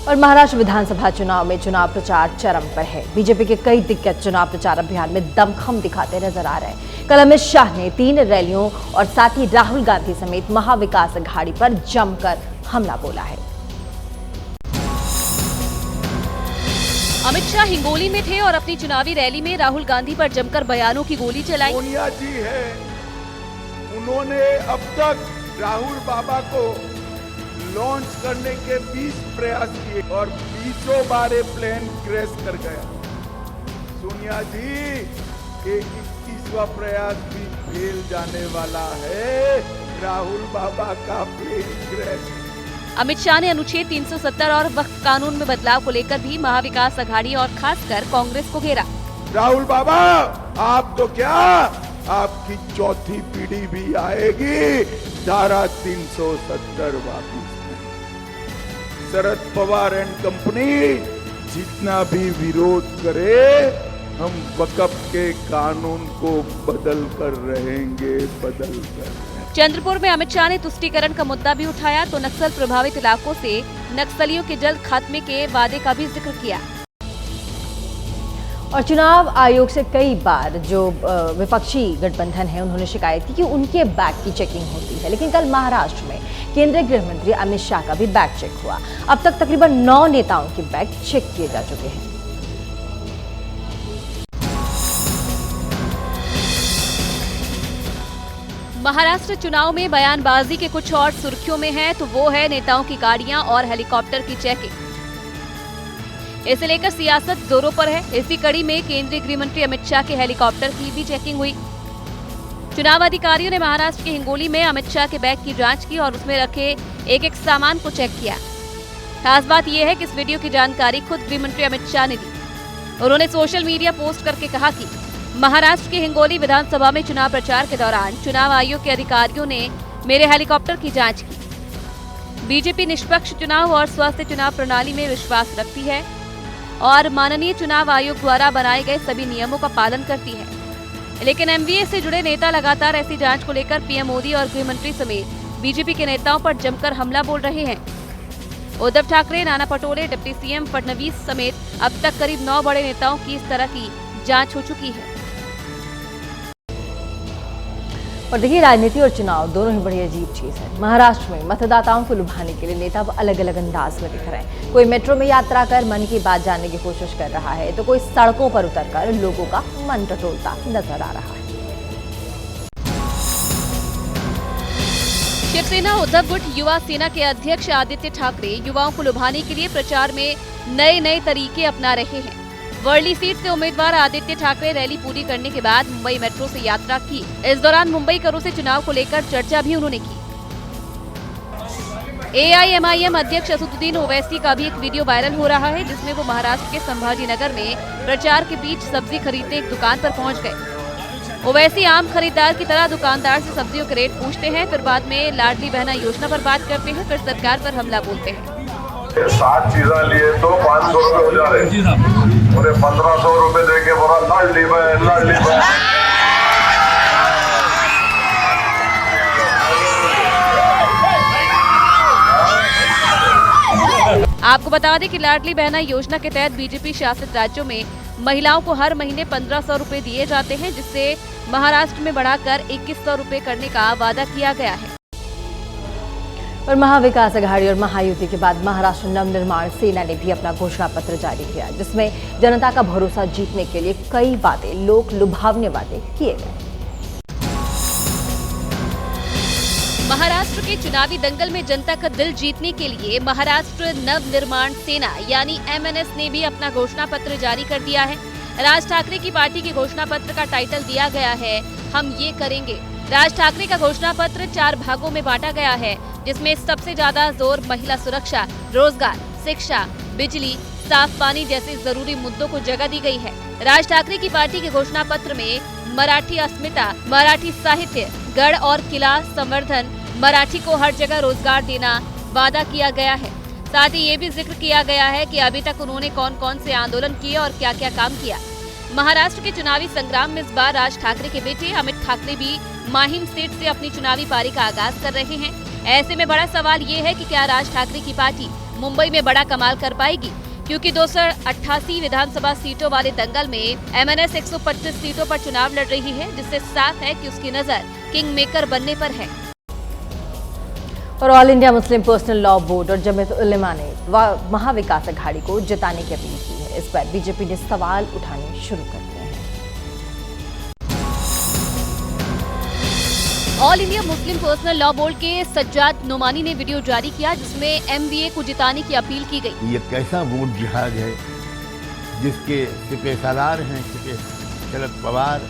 और महाराष्ट्र विधानसभा चुनाव में चुनाव प्रचार चरम पर है। बीजेपी के कई दिग्गज चुनाव प्रचार अभियान में दमखम दिखाते नजर आ रहे हैं। कल अमित शाह ने 3 रैलियों और साथ ही राहुल गांधी समेत महाविकास अघाड़ी पर जमकर हमला बोला है। अमित शाह हिंगोली में थे और अपनी चुनावी रैली में राहुल गांधी पर जमकर बयानों की गोली चलाई। सोनिया जी है, उन्होंने अब तक राहुल बाबा को लॉन्च करने के 20 प्रयास किए और 20 बार प्लेन क्रैश कर गया। सोनिया जी के 21वां प्रयास भी फेल जाने वाला है। राहुल बाबा का प्लेन क्रैश। अमित शाह ने अनुच्छेद 370 और वक्फ कानून में बदलाव को लेकर भी महाविकास अघाड़ी और खासकर कांग्रेस को घेरा। राहुल बाबा, आप तो क्या, आपकी चौथी पीढ़ी भी आएगी, धारा 370 वापिस। शरद पवार एंड कंपनी जितना भी विरोध करे, हम वक्फ के कानून को बदल कर रहेंगे, बदल कर। चंद्रपुर में अमित शाह ने तुष्टीकरण का मुद्दा भी उठाया तो नक्सल प्रभावित इलाकों से नक्सलियों के जल्द खात्मे के वादे का भी जिक्र किया। और चुनाव आयोग से कई बार जो विपक्षी गठबंधन है उन्होंने शिकायत की कि उनके बैग की चेकिंग होती है, लेकिन कल महाराष्ट्र में केंद्रीय गृह मंत्री अमित शाह का भी बैग चेक हुआ। अब तक तकरीबन 9 नेताओं के बैग चेक किए जा चुके हैं। महाराष्ट्र चुनाव में बयानबाजी के कुछ और सुर्खियों में है तो वो है नेताओं की गाड़ियां और हेलीकॉप्टर की चेकिंग। इसे लेकर सियासत जोरों पर है। इसी कड़ी में केंद्रीय गृह मंत्री अमित शाह के हेलीकॉप्टर की भी चेकिंग हुई। चुनाव अधिकारियों ने महाराष्ट्र के हिंगोली में अमित शाह के बैग की जांच की और उसमें रखे एक सामान को चेक किया। खास बात यह है कि इस वीडियो की जानकारी खुद गृह मंत्री अमित शाह ने दी। उन्होंने सोशल मीडिया पोस्ट करके कहा कि महाराष्ट्र के हिंगोली विधानसभा में चुनाव प्रचार के दौरान चुनाव आयोग के अधिकारियों ने मेरे हेलीकॉप्टर की जांच की। बीजेपी निष्पक्ष चुनाव और स्वस्थ चुनाव प्रणाली में विश्वास रखती है और माननीय चुनाव आयोग द्वारा बनाए गए सभी नियमों का पालन करती है, लेकिन एमवीए से जुड़े नेता लगातार ऐसी जांच को लेकर पीएम मोदी और गृह मंत्री समेत बीजेपी के नेताओं पर जमकर हमला बोल रहे हैं। उद्धव ठाकरे, नाना पटोले, डिप्टी सीएम फडणवीस समेत अब तक करीब 9 बड़े नेताओं की इस तरह की जांच हो चुकी है। और देखिए, राजनीति और चुनाव दोनों ही बड़ी अजीब चीज है। महाराष्ट्र में मतदाताओं को लुभाने के लिए नेता अलग अलग अंदाज में दिख रहे हैं। कोई मेट्रो में यात्रा कर मन की बात जानने की कोशिश कर रहा है तो कोई सड़कों पर उतरकर लोगों का मन टटोलता नजर आ रहा है। शिवसेना उद्धव गुट युवा सेना के अध्यक्ष आदित्य ठाकरे युवाओं को लुभाने के लिए प्रचार में नए तरीके अपना रहे हैं। वर्ली सीट से उम्मीदवार आदित्य ठाकरे रैली पूरी करने के बाद मुंबई मेट्रो से यात्रा की। इस दौरान मुंबई करों से चुनाव को लेकर चर्चा भी उन्होंने की। एआईएमआईएम अध्यक्ष असदुद्दीन ओवैसी का भी एक वीडियो वायरल हो रहा है जिसमें वो महाराष्ट्र के संभाजी नगर में प्रचार के बीच सब्जी खरीदने एक दुकान पर पहुंच गए। ओवैसी आम खरीदार की तरह दुकानदार से सब्जियों के रेट पूछते हैं, फिर बाद में लाडली बहना योजना पर बात करते हैं, फिर सरकार पर हमला बोलते हैं। 7 चीजा लिए तो 500 रुपए हो जा रहे, और 1500 रुपए देके बोला लाडली बहन, लाडली बहन। आपको बता दें कि लाडली बहना योजना के तहत बीजेपी शासित राज्यों में महिलाओं को हर महीने 1500 रुपए दिए जाते हैं, जिससे महाराष्ट्र में बढ़ाकर 2100 रुपए करने का वादा किया गया है। और महाविकास अघाड़ी और महायुति के बाद महाराष्ट्र नवनिर्माण सेना ने भी अपना घोषणा पत्र जारी किया, जिसमें जनता का भरोसा जीतने के लिए कई वादे, लोक लुभावने वादे किए गए। महाराष्ट्र के चुनावी दंगल में जनता का दिल जीतने के लिए महाराष्ट्र नवनिर्माण सेना यानी एमएनएस ने भी अपना घोषणा पत्र जारी कर दिया है। राज ठाकरे की पार्टी के घोषणा पत्र का टाइटल दिया गया है, हम ये करेंगे। राज ठाकरे का घोषणा पत्र 4 भागों में बांटा गया है, जिसमें सबसे ज्यादा जोर महिला सुरक्षा, रोजगार, शिक्षा, बिजली, साफ पानी जैसे जरूरी मुद्दों को जगह दी गई है। राज ठाकरे की पार्टी के घोषणा पत्र में मराठी अस्मिता, मराठी साहित्य, गढ़ और किला संवर्धन, मराठी को हर जगह रोजगार देना वादा किया गया है। साथ ही ये भी जिक्र किया गया है कि अभी तक उन्होंने कौन कौन से आंदोलन किए और क्या क्या काम किया। महाराष्ट्र के चुनावी संग्राम में इस बार राज ठाकरे के बेटे अमित ठाकरे भी माहिम सीट से अपनी चुनावी पारी का आगाज कर रहे हैं। ऐसे में बड़ा सवाल ये है कि क्या राज ठाकरे की पार्टी मुंबई में बड़ा कमाल कर पाएगी, क्योंकि 288 विधानसभा सीटों वाले दंगल में एमएनएस 125 सीटों पर चुनाव लड़ रही है, जिससे साफ है कि उसकी नजर किंग मेकर बनने पर है। और all India Muslim personal law board और जमीयत उलेमा ने महाविकास अघाड़ी को जिताने की अपील की है। इस पर बीजेपी ने सवाल उठाने शुरू कर दिए हैं। All India Muslim personal law board के सज्जाद नोमानी ने वीडियो जारी किया, जिसमें एमबीए को जिताने की अपील की गई। ये कैसा वोट जिहाद है जिसके सिपहसालार हैं शरद पवार,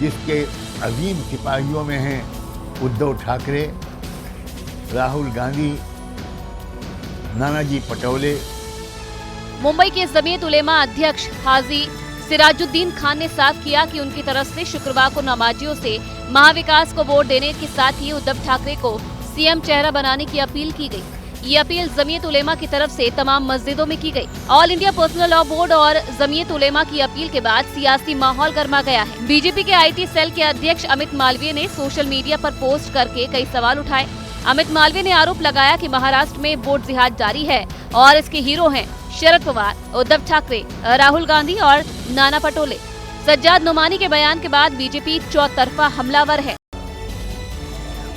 जिसके अजीम सिपाहियों में हैं उद्धव ठाकरे, राहुल गांधी, नानाजी पटोले। मुंबई के जमीयत उलेमा अध्यक्ष हाजी सिराजुद्दीन खान ने साफ किया कि उनकी तरफ से शुक्रवार को नमाजियों से महाविकास को वोट देने के साथ ही उद्धव ठाकरे को सीएम चेहरा बनाने की अपील की गई। ये अपील जमीयत उलेमा की तरफ से तमाम मस्जिदों में की गई। All India personal law board और जमीयत उलेमा की अपील के बाद सियासी माहौल गर्मा गया है। बीजेपी के आईटी सेल के अध्यक्ष अमित मालवीय ने सोशल मीडिया पर पोस्ट करके कई सवाल उठाए। अमित मालवीय ने आरोप लगाया कि महाराष्ट्र में वोट जिहाद जारी है और इसके हीरो हैं शरद पवार, उद्धव ठाकरे, राहुल गांधी और नाना पटोले। सज्जाद नोमानी के बयान के बाद बीजेपी चौतरफा हमलावर है।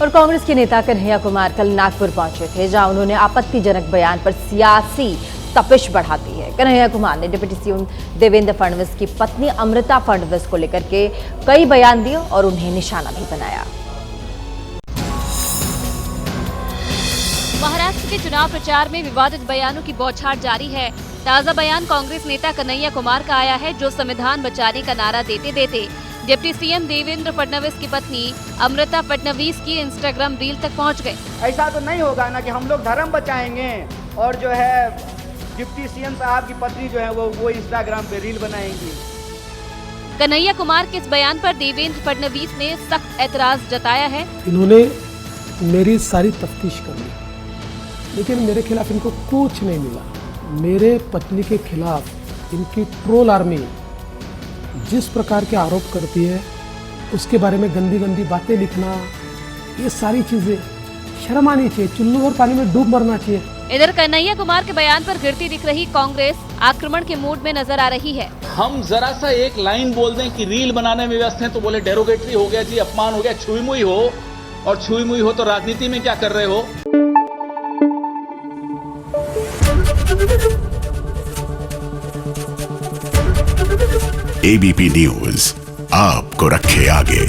और कांग्रेस के नेता कन्हैया कुमार कल नागपुर पहुंचे थे, जहां उन्होंने आपत्तिजनक बयान पर सियासी तपिश बढ़ा दी है। कन्हैया कुमार ने डिप्टी सीएम देवेंद्र फडणवीस की पत्नी अमृता फडणवीस को लेकर के कई बयान दिए और उन्हें निशाना भी बनाया। महाराष्ट्र के चुनाव प्रचार में विवादित बयानों की बौछार जारी है। ताजा बयान कांग्रेस नेता कन्हैया कुमार का आया है, जो संविधान बचाने का नारा देते देते डिप्टी सीएम देवेंद्र फडणवीस की पत्नी अमृता फडणवीस की इंस्टाग्राम रील तक पहुंच गए। ऐसा तो नहीं होगा ना कि हम लोग धर्म बचाएंगे और जो है डिप्टी सीएम साहब की पत्नी जो है वो इंस्टाग्राम पे रील बनाएंगी। कन्हैया कुमार के इस बयान पर देवेंद्र फडणवीस ने सख्त ऐतराज जताया है। इन्होंने मेरी सारी तफ्तीश कर ली, लेकिन मेरे खिलाफ इनको कुछ नहीं मिला। मेरे पत्नी के खिलाफ इनकी ट्रोल आर्मी जिस प्रकार के आरोप करती है, उसके बारे में गंदी गंदी बातें लिखना, ये सारी चीजें शर्म आनी चाहिए, चुल्लू और पानी में डूब मरना चाहिए। इधर कन्हैया कुमार के बयान पर गिरती दिख रही कांग्रेस आक्रमण के मूड में नजर आ रही है। हम जरा सा एक लाइन बोल दें कि रील बनाने में व्यस्त हैं तो बोले डेरोगेटरी हो गया जी, अपमान हो गया, छुई मुई हो, और छुई मुई हो तो राजनीति में क्या कर रहे हो। एबीपी न्यूज आपको रखे आगे।